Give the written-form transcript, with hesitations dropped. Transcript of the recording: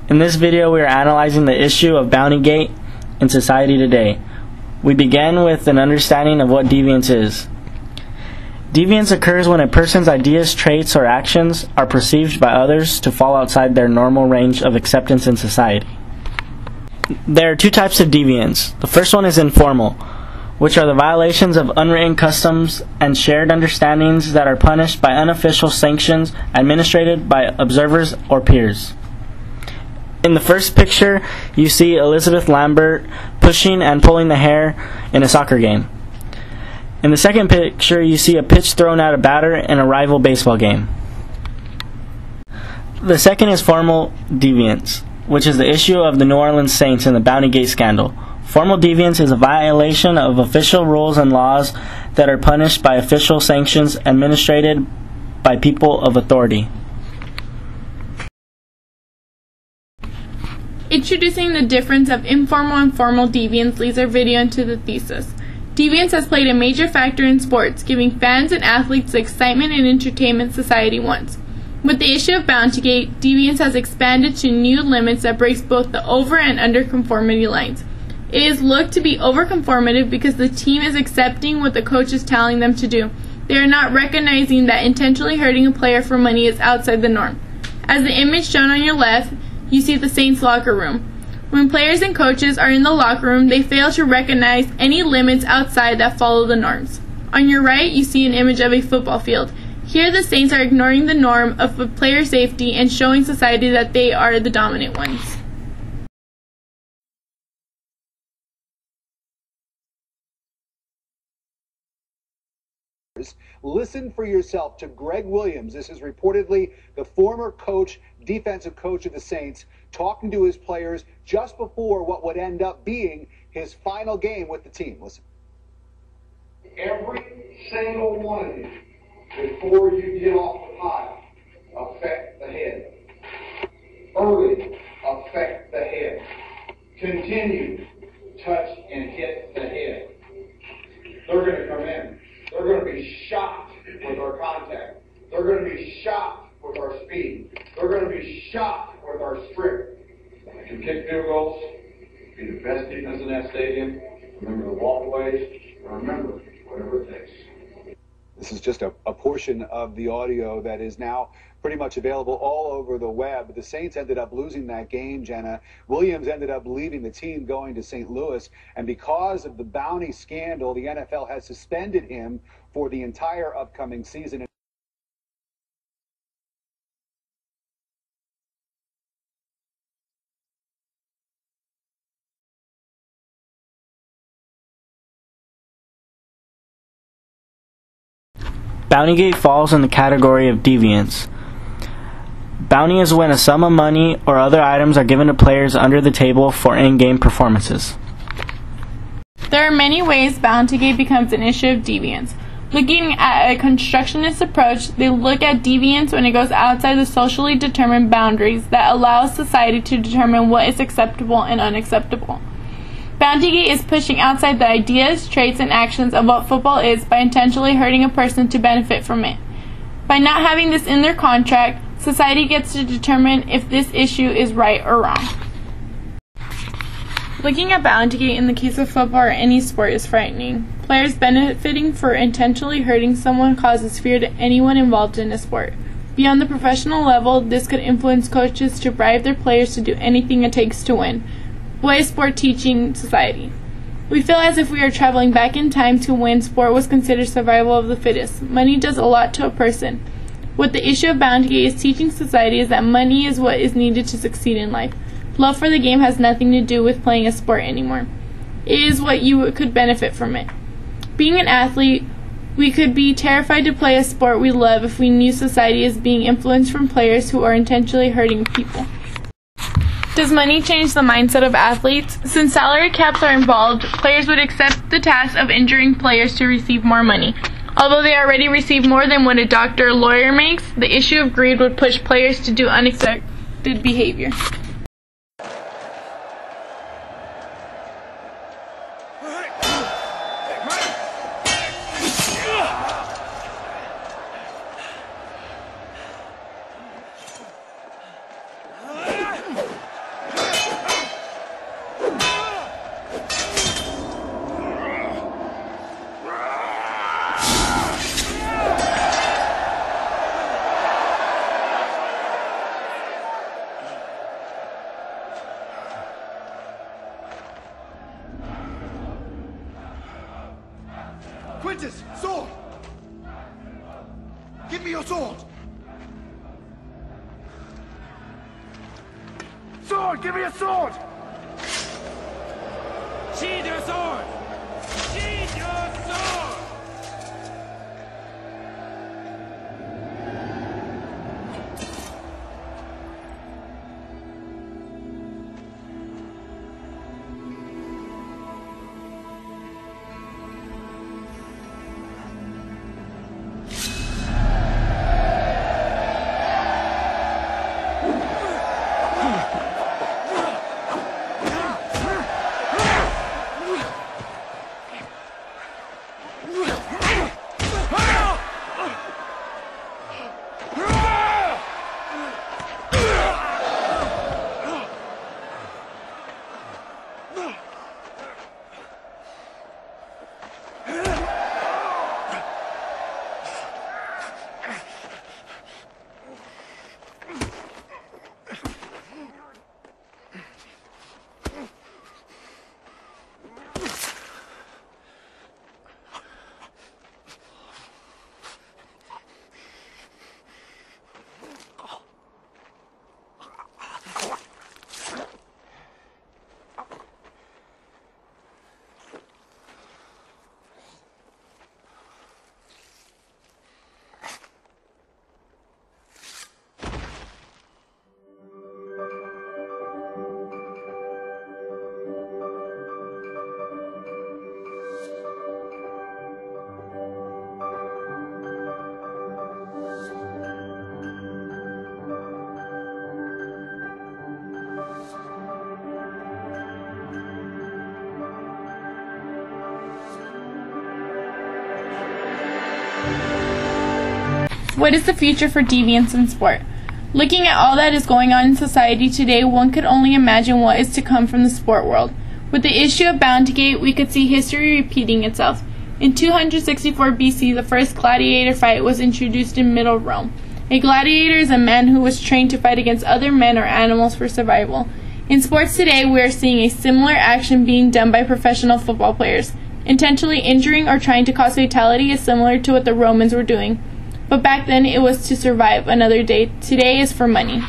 In this video, we are analyzing the issue of Bountygate in society today. We begin with an understanding of what deviance is. Deviance occurs when a person's ideas, traits, or actions are perceived by others to fall outside their normal range of acceptance in society. There are two types of deviance. The first one is informal, which are the violations of unwritten customs and shared understandings that are punished by unofficial sanctions administered by observers or peers. In the first picture, you see Elizabeth Lambert pushing and pulling the hair in a soccer game. In the second picture, you see a pitch thrown at a batter in a rival baseball game. The second is formal deviance, which is the issue of the New Orleans Saints in the Bountygate scandal. Formal deviance is a violation of official rules and laws that are punished by official sanctions administered by people of authority. Introducing the difference of informal and formal deviance leads our video into the thesis. Deviance has played a major factor in sports, giving fans and athletes the excitement and entertainment society wants. With the issue of Bountygate, deviance has expanded to new limits that breaks both the over and under conformity lines. It is looked to be over-conformative because the team is accepting what the coach is telling them to do. They are not recognizing that intentionally hurting a player for money is outside the norm. As the image shown on your left, you see the Saints locker room. When players and coaches are in the locker room, they fail to recognize any limits outside that follow the norms. On your right, you see an image of a football field. Here, the Saints are ignoring the norm of player safety and showing society that they are the dominant ones. Listen for yourself to Greg Williams. This is reportedly the former coach, defensive coach of the Saints, talking to his players just before what would end up being his final game with the team. Listen. Every single one of you, before you get off the pile, affect the head. Early, affect the head. Continue, touch and hit the head. They're going to come in. They're going to be shocked with our contact. They're going to be shocked with our speed. They're going to be shocked with our strength. I can kick field goals, be the best defense in that stadium, remember the walkways, and remember whatever it takes. This is just a portion of the audio that is now pretty much available all over the web. The Saints ended up losing that game, Jenna. Williams ended up leaving the team, going to St. Louis. And because of the bounty scandal, the NFL has suspended him for the entire upcoming season. Bountygate falls in the category of deviance. Bounty is when a sum of money or other items are given to players under the table for in-game performances. There are many ways Bountygate becomes an issue of deviance. Looking at a constructionist approach, they look at deviance when it goes outside the socially determined boundaries that allow society to determine what is acceptable and unacceptable. Bountygate is pushing outside the ideas, traits, and actions of what football is by intentionally hurting a person to benefit from it. By not having this in their contract, society gets to determine if this issue is right or wrong. Looking at Bountygate in the case of football or any sport is frightening. Players benefiting for intentionally hurting someone causes fear to anyone involved in a sport. Beyond the professional level, this could influence coaches to bribe their players to do anything it takes to win. What is sport teaching society? We feel as if we are traveling back in time to when sport was considered survival of the fittest. Money does a lot to a person. What the issue of Bountygate is teaching society is that money is what is needed to succeed in life. Love for the game has nothing to do with playing a sport anymore. It is what you could benefit from it. Being an athlete, we could be terrified to play a sport we love if we knew society is being influenced from players who are intentionally hurting people. Does money change the mindset of athletes? Since salary caps are involved, players would accept the task of injuring players to receive more money. Although they already receive more than what a doctor or lawyer makes, the issue of greed would push players to do unexpected behavior. Quintus, sword! Give me your sword! Sword! Give me a sword! Sheathe your sword! Sheathe your sword! What is the future for deviance in sport? Looking at all that is going on in society today, one could only imagine what is to come from the sport world. With the issue of Bountygate, we could see history repeating itself. In 264 BC, the first gladiator fight was introduced in Middle Rome. A gladiator is a man who was trained to fight against other men or animals for survival. In sports today, we are seeing a similar action being done by professional football players. Intentionally injuring or trying to cause fatality is similar to what the Romans were doing. But back then it was to survive another day. Today is for money.